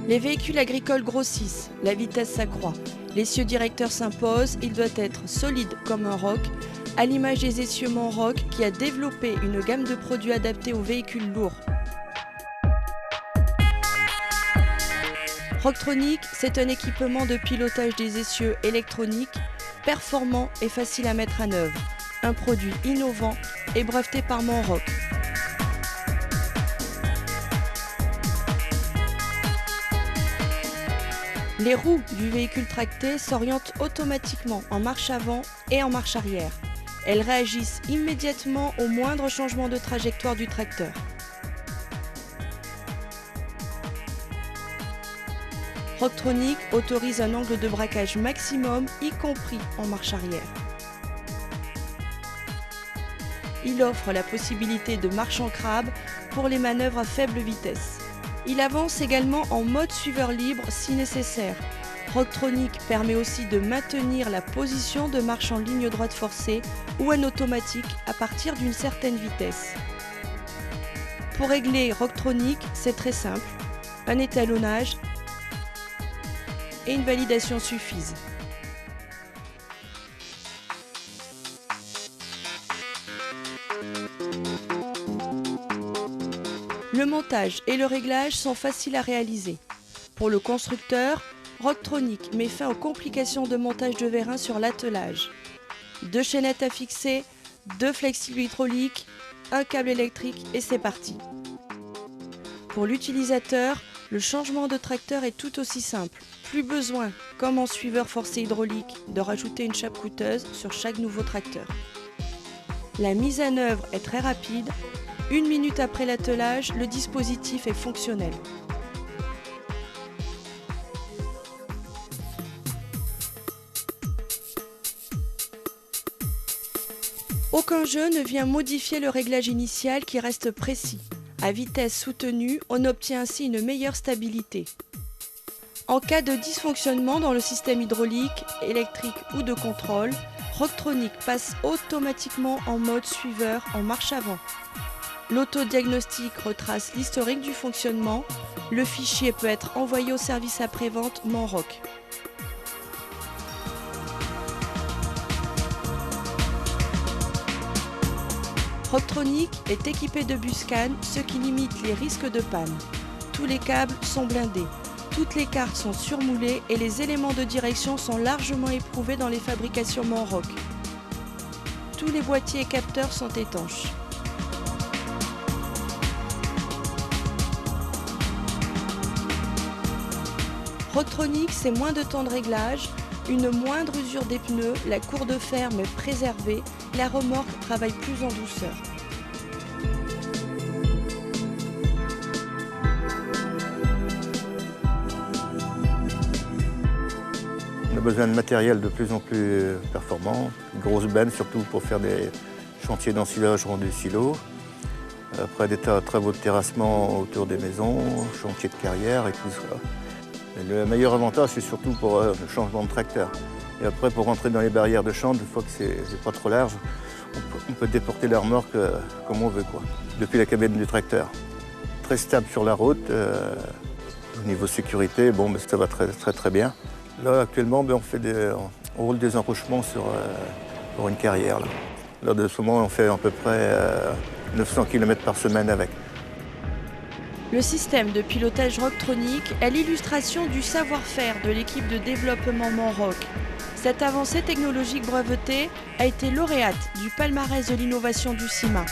Les véhicules agricoles grossissent, la vitesse s'accroît. L'essieu directeur s'impose, il doit être solide comme un roc, à l'image des essieux Monroc qui a développé une gamme de produits adaptés aux véhicules lourds. Rocktronic, c'est un équipement de pilotage des essieux électroniques, performant et facile à mettre en œuvre. Un produit innovant et breveté par Monroc. Les roues du véhicule tracté s'orientent automatiquement en marche avant et en marche arrière. Elles réagissent immédiatement au moindre changement de trajectoire du tracteur. Rocktronic autorise un angle de braquage maximum, y compris en marche arrière. Il offre la possibilité de marche en crabe pour les manœuvres à faible vitesse. Il avance également en mode suiveur libre si nécessaire. Rocktronic permet aussi de maintenir la position de marche en ligne droite forcée ou en automatique à partir d'une certaine vitesse. Pour régler Rocktronic, c'est très simple. Un étalonnage et une validation suffisent. Le montage et le réglage sont faciles à réaliser. Pour le constructeur, Rocktronic met fin aux complications de montage de vérins sur l'attelage. 2 chaînettes à fixer, 2 flexibles hydrauliques, un câble électrique et c'est parti. Pour l'utilisateur, le changement de tracteur est tout aussi simple. Plus besoin, comme en suiveur forcé hydraulique, de rajouter une chape coûteuse sur chaque nouveau tracteur. La mise en œuvre est très rapide. 1 minute après l'attelage, le dispositif est fonctionnel. Aucun jeu ne vient modifier le réglage initial qui reste précis. À vitesse soutenue, on obtient ainsi une meilleure stabilité. En cas de dysfonctionnement dans le système hydraulique, électrique ou de contrôle, Rocktronic passe automatiquement en mode suiveur en marche avant. L'autodiagnostic retrace l'historique du fonctionnement. Le fichier peut être envoyé au service après-vente Monroc. Rocktronic est équipé de Buscan, ce qui limite les risques de panne. Tous les câbles sont blindés, toutes les cartes sont surmoulées et les éléments de direction sont largement éprouvés dans les fabrications Monroc. Tous les boîtiers et capteurs sont étanches. Rocktronic, c'est moins de temps de réglage, une moindre usure des pneus, la cour de ferme est préservée, la remorque travaille plus en douceur. On a besoin de matériel de plus en plus performant, une grosse benne surtout pour faire des chantiers d'ensilage rond du silo. Après des travaux de terrassement autour des maisons, chantiers de carrière et tout ça. Et le meilleur avantage, c'est surtout pour le changement de tracteur. Et après, pour rentrer dans les barrières de chambre, une fois que c'est pas trop large, on peut déporter la remorque comme on veut, quoi, depuis la cabine du tracteur. Très stable sur la route. Au niveau sécurité, bon, ça va très bien. Là, actuellement, on roule des enrochements pour une carrière. Là, de ce moment, on fait à peu près 900 km par semaine avec. Le système de pilotage Rocktronic est l'illustration du savoir-faire de l'équipe de développement Monroc. Cette avancée technologique brevetée a été lauréate du palmarès de l'innovation du CIMA.